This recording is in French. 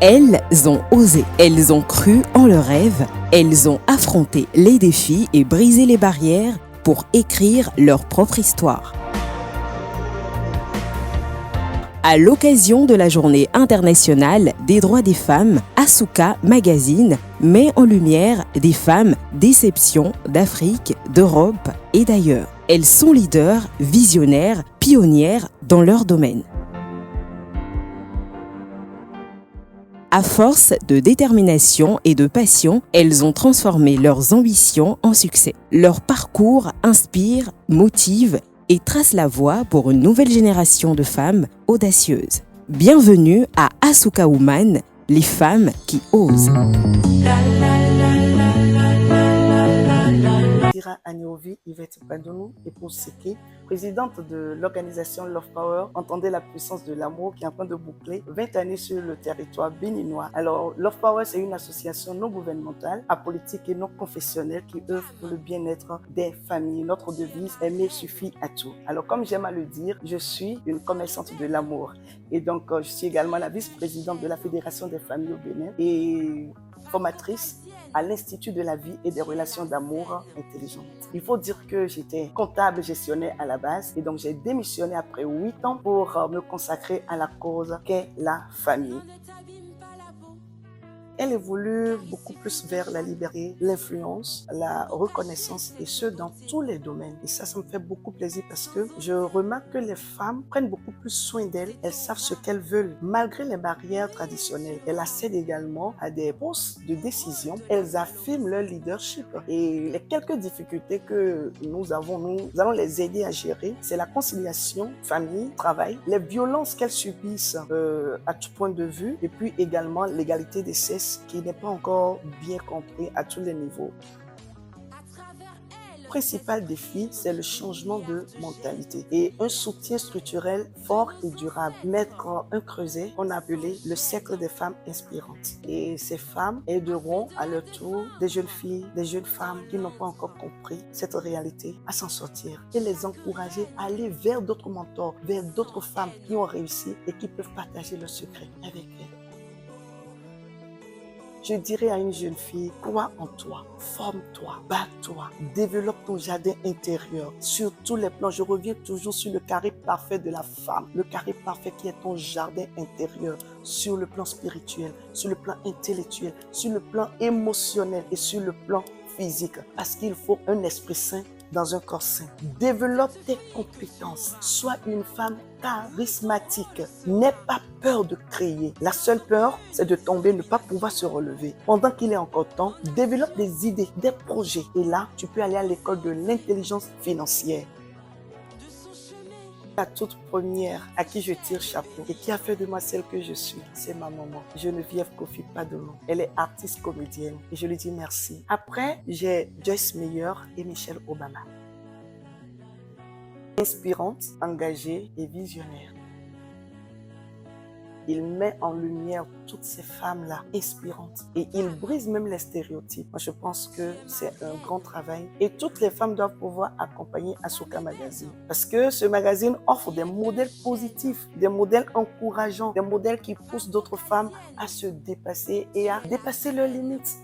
Elles ont osé, elles ont cru en leurs rêves, elles ont affronté les défis et brisé les barrières pour écrire leur propre histoire. À l'occasion de la Journée internationale des droits des femmes, Asuka Magazine met en lumière des femmes d'exception d'Afrique, d'Europe et d'ailleurs. Elles sont leaders, visionnaires, pionnières dans leur domaine. À force de détermination et de passion, elles ont transformé leurs ambitions en succès. Leur parcours inspire, motive et trace la voie pour une nouvelle génération de femmes audacieuses. Bienvenue à Asuka Woman, les femmes qui osent. Aniovi Yvette Padonou, épouse Seke, présidente de l'organisation Love Power, entendez la puissance de l'amour qui est en train de boucler 20 années sur le territoire béninois. Alors, Love Power, c'est une association non gouvernementale, apolitique et non confessionnelle qui œuvre pour le bien-être des familles. Notre devise, aimer suffit à tout. Alors, comme j'aime à le dire, je suis une commerçante de l'amour. Et donc, je suis également la vice-présidente de la Fédération des familles au Bénin et formatrice à l'Institut de la vie et des relations d'amour intelligentes. Il faut dire que j'étais comptable gestionnaire à la base et donc j'ai démissionné après 8 ans pour me consacrer à la cause qu'est la famille. Elle évolue beaucoup plus vers la liberté, l'influence, la reconnaissance et ce dans tous les domaines. Et ça me fait beaucoup plaisir parce que je remarque que les femmes prennent beaucoup plus soin d'elles. Elles savent ce qu'elles veulent malgré les barrières traditionnelles. Elles accèdent également à des postes de décision. Elles affirment leur leadership. Et les quelques difficultés que nous allons les aider à gérer. C'est la conciliation, famille, travail, les violences qu'elles subissent à tout point de vue et puis également l'égalité des sexes qui n'est pas encore bien compris à tous les niveaux. Le principal défi, c'est le changement de mentalité et un soutien structurel fort et durable. Mettre un creuset qu'on a appelé le cercle des femmes inspirantes. Et ces femmes aideront à leur tour des jeunes filles, des jeunes femmes qui n'ont pas encore compris cette réalité à s'en sortir et les encourager à aller vers d'autres mentors, vers d'autres femmes qui ont réussi et qui peuvent partager leurs secrets avec elles. Je dirais à une jeune fille, crois en toi, forme-toi, bats-toi, développe ton jardin intérieur sur tous les plans. Je reviens toujours sur le carré parfait de la femme, le carré parfait qui est ton jardin intérieur sur le plan spirituel, sur le plan intellectuel, sur le plan émotionnel et sur le plan physique. Parce qu'il faut un esprit sain dans un corps sain. Développe tes compétences. Sois une femme charismatique. N'aie pas peur de créer. La seule peur, c'est de tomber, ne pas pouvoir se relever. Pendant qu'il est encore temps, développe des idées, des projets. Et là, tu peux aller à l'école de l'intelligence financière. La toute première à qui je tire chapeau et qui a fait de moi celle que je suis, c'est ma maman, Geneviève Kofi Padonou. Elle est artiste comédienne et je lui dis merci. Après, j'ai Joyce Meyer et Michelle Obama. Inspirante, engagée et visionnaire. Il met en lumière toutes ces femmes-là inspirantes et il brise même les stéréotypes. Moi, je pense que c'est un grand travail et toutes les femmes doivent pouvoir accompagner Asuka Magazine parce que ce magazine offre des modèles positifs, des modèles encourageants, des modèles qui poussent d'autres femmes à se dépasser et à dépasser leurs limites.